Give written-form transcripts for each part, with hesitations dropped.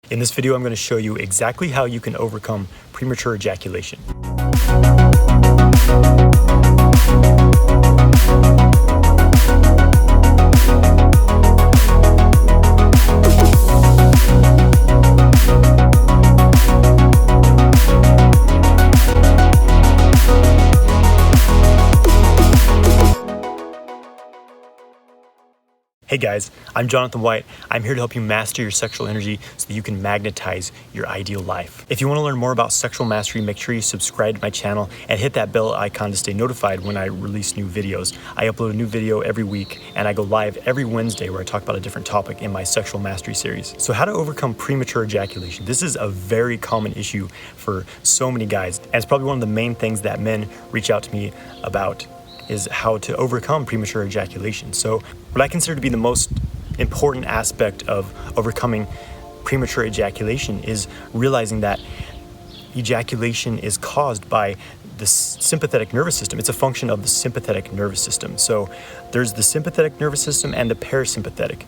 In this video, I'm going to show you exactly how you can overcome premature ejaculation. Hey guys, I'm Jonathan White. I'm here to help you master your sexual energy so that you can magnetize your ideal life. If you want to learn more about sexual mastery, make sure you subscribe to my channel and hit that bell icon to stay notified when I release new videos. I upload a new video every week and I go live every Wednesday where I talk about a different topic in my sexual mastery series. So how to overcome premature ejaculation. This is a very common issue for so many guys, and it's probably one of the main things that men reach out to me about is how to overcome premature ejaculation. So what I consider to be the most important aspect of overcoming premature ejaculation is realizing that ejaculation is caused by the sympathetic nervous system. It's a function of the sympathetic nervous system. So there's the sympathetic nervous system and the parasympathetic.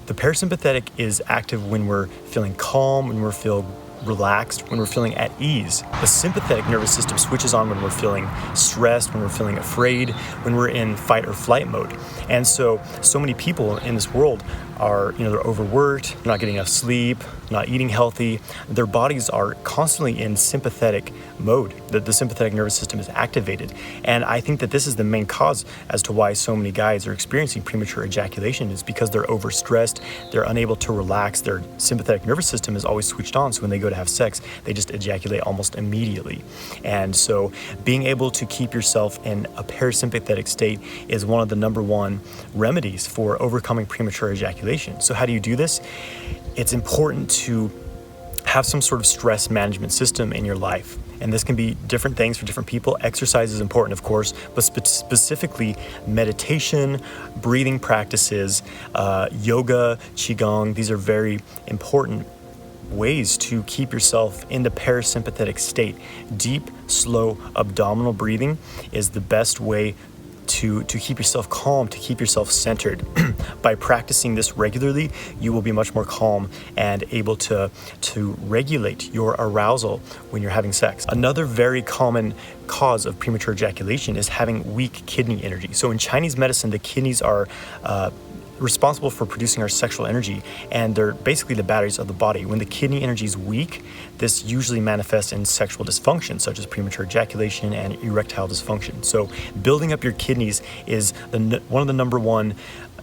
The parasympathetic is active when we're feeling calm, when we're feeling relaxed, when we're feeling at ease. The sympathetic nervous system switches on when we're feeling stressed, when we're feeling afraid, when we're in fight or flight mode. And so many people in this world are, they're overworked, not getting enough sleep, not eating healthy. Their bodies are constantly in sympathetic mode. The sympathetic nervous system is activated. And I think that this is the main cause as to why so many guys are experiencing premature ejaculation is because they're overstressed, they're unable to relax, their sympathetic nervous system is always switched on. So when they go to have sex, they just ejaculate almost immediately. And so being able to keep yourself in a parasympathetic state is one of the number one remedies for overcoming premature ejaculation. So how do you do this? It's important to have some sort of stress management system in your life. And this can be different things for different people. Exercise is important, of course, but specifically meditation, breathing practices, yoga, qigong. These are very important ways to keep yourself in the parasympathetic state. Deep, slow abdominal breathing is the best way to keep yourself calm, to keep yourself centered. By practicing this regularly, you will be much more calm and able to regulate your arousal when you're having sex. Another very common cause of premature ejaculation is having weak kidney energy. So in Chinese medicine, the kidneys are responsible for producing our sexual energy, and they're basically the batteries of the body. When the kidney energy is weak, this usually manifests in sexual dysfunction, such as premature ejaculation and erectile dysfunction. So building up your kidneys is one of the number one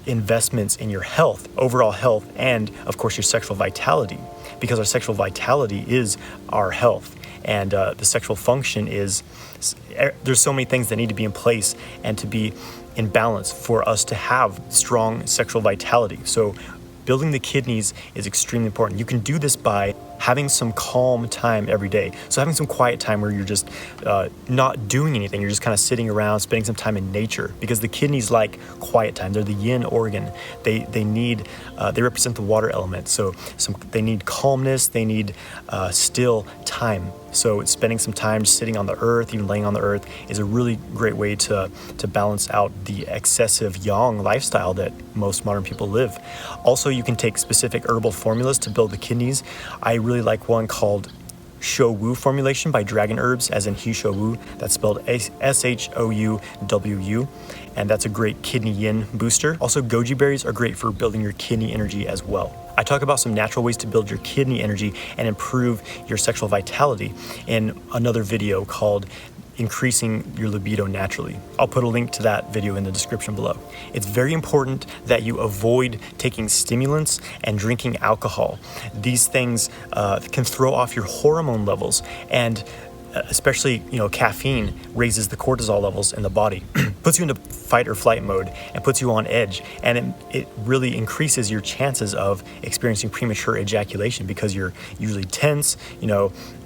investments in your health, overall health, and of course your sexual vitality, because our sexual vitality is our health. And the sexual function is, there's so many things that need to be in place and to be in balance for us to have strong sexual vitality. So building the kidneys is extremely important. You can do this by having some calm time every day. So having some quiet time where you're just not doing anything. You're just kind of sitting around, spending some time in nature, because the kidneys like quiet time. They're the yin organ. They represent the water element. So they need calmness. They need still time. So spending some time just sitting on the earth, even laying on the earth, is a really great way to balance out the excessive yang lifestyle that most modern people live. Also, you can take specific herbal formulas to build the kidneys. I really like one called Shou Wu formulation by Dragon Herbs, as in He Shou Wu. That's spelled SHOUWU, and that's a great kidney yin booster. Also, goji berries are great for building your kidney energy as well. I talk about some natural ways to build your kidney energy and improve your sexual vitality in another video called Increasing Your Libido Naturally. I'll put a link to that video in the description below. It's very important that you avoid taking stimulants and drinking alcohol. These things can throw off your hormone levels, and especially caffeine raises the cortisol levels in the body, puts you into fight or flight mode, and puts you on edge, and it really increases your chances of experiencing premature ejaculation because you're usually tense,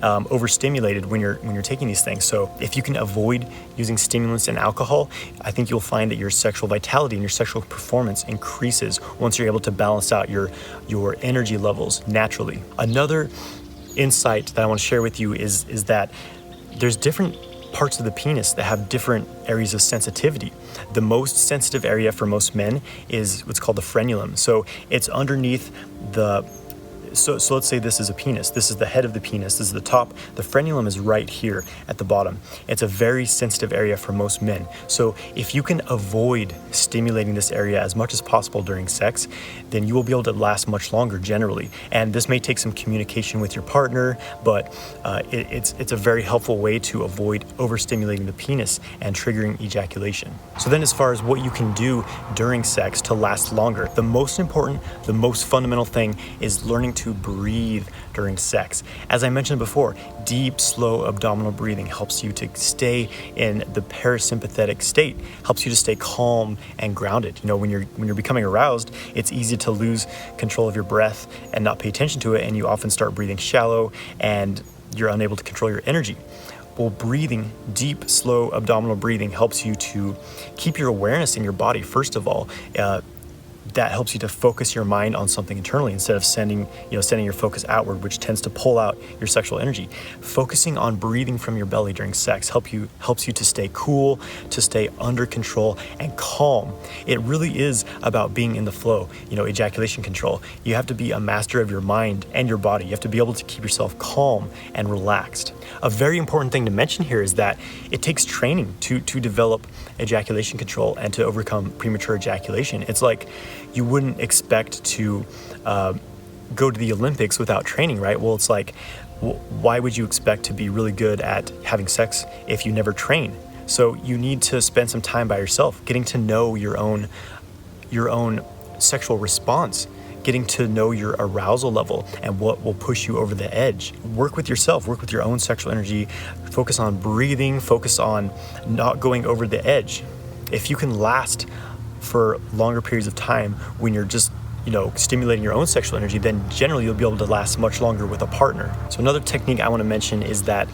overstimulated when you're taking these things. So if you can avoid using stimulants and alcohol, I think you'll find that your sexual vitality and your sexual performance increases once you're able to balance out your energy levels naturally. Another insight that I want to share with you is that there's different parts of the penis that have different areas of sensitivity. The most sensitive area for most men is what's called the frenulum. So it's underneath So let's say this is a penis. This is the head of the penis. This is the top. The frenulum is right here at the bottom. It's a very sensitive area for most men. So if you can avoid stimulating this area as much as possible during sex, then you will be able to last much longer generally. And this may take some communication with your partner, but it's a very helpful way to avoid overstimulating the penis and triggering ejaculation. So then as far as what you can do during sex to last longer, the most important, the most fundamental thing is learning to breathe during sex. As I mentioned before, deep, slow abdominal breathing helps you to stay in the parasympathetic state, helps you to stay calm and grounded. You know, when you're becoming aroused, it's easy to lose control of your breath and not pay attention to it, and you often start breathing shallow and you're unable to control your energy. Well, breathing, deep, slow abdominal breathing helps you to keep your awareness in your body, first of all. That helps you to focus your mind on something internally instead of sending your focus outward, which tends to pull out your sexual energy. Focusing on breathing from your belly during sex helps you to stay cool, to stay under control and calm. It really is about being in the flow, ejaculation control. You have to be a master of your mind and your body. You have to be able to keep yourself calm and relaxed. A very important thing to mention here is that it takes training to develop ejaculation control and to overcome premature ejaculation. It's like you wouldn't expect to go to the Olympics without training, right? Well, it's like, why would you expect to be really good at having sex if you never train? So you need to spend some time by yourself, getting to know your own sexual response, getting to know your arousal level and what will push you over the edge. Work with yourself, work with your own sexual energy, focus on breathing, focus on not going over the edge. If you can last for longer periods of time when you're just stimulating your own sexual energy, then generally you'll be able to last much longer with a partner. So another technique I want to mention is that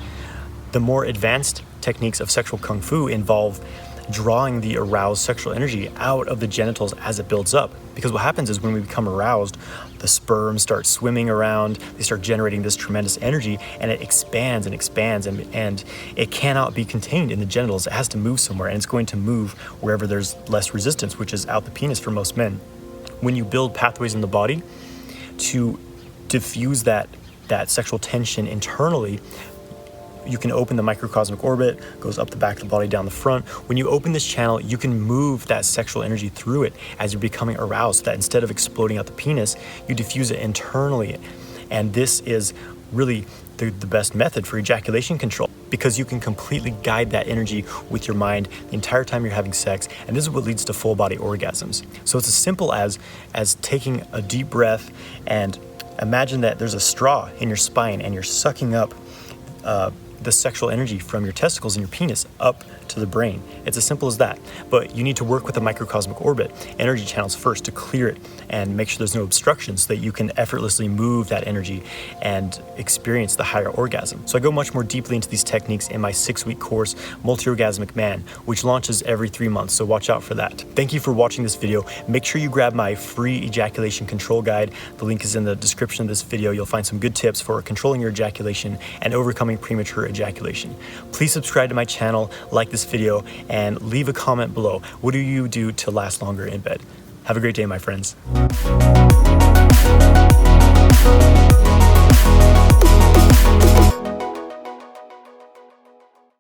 the more advanced techniques of sexual kung fu involve drawing the aroused sexual energy out of the genitals as it builds up. Because what happens is when we become aroused, the sperm starts swimming around, they start generating this tremendous energy, and it expands and expands, and it cannot be contained in the genitals. It has to move somewhere, and it's going to move wherever there's less resistance, which is out the penis for most men. When you build pathways in the body to diffuse that sexual tension internally, you can open the microcosmic orbit, goes up the back of the body, down the front. When you open this channel, you can move that sexual energy through it as you're becoming aroused, so that instead of exploding out the penis, you diffuse it internally. And this is really the best method for ejaculation control, because you can completely guide that energy with your mind the entire time you're having sex, and this is what leads to full body orgasms. So it's as simple as taking a deep breath and imagine that there's a straw in your spine and you're sucking up the sexual energy from your testicles and your penis up to the brain. It's as simple as that. But you need to work with the microcosmic orbit energy channels first to clear it and make sure there's no obstructions so that you can effortlessly move that energy and experience the higher orgasm. So I go much more deeply into these techniques in my 6-week course, Multi-Orgasmic Man, which launches every 3 months. So watch out for that. Thank you for watching this video. Make sure you grab my free ejaculation control guide. The link is in the description of this video. You'll find some good tips for controlling your ejaculation and overcoming premature ejaculation. Please subscribe to my channel, like this video, and leave a comment below. What do you do to last longer in bed? Have a great day, my friends.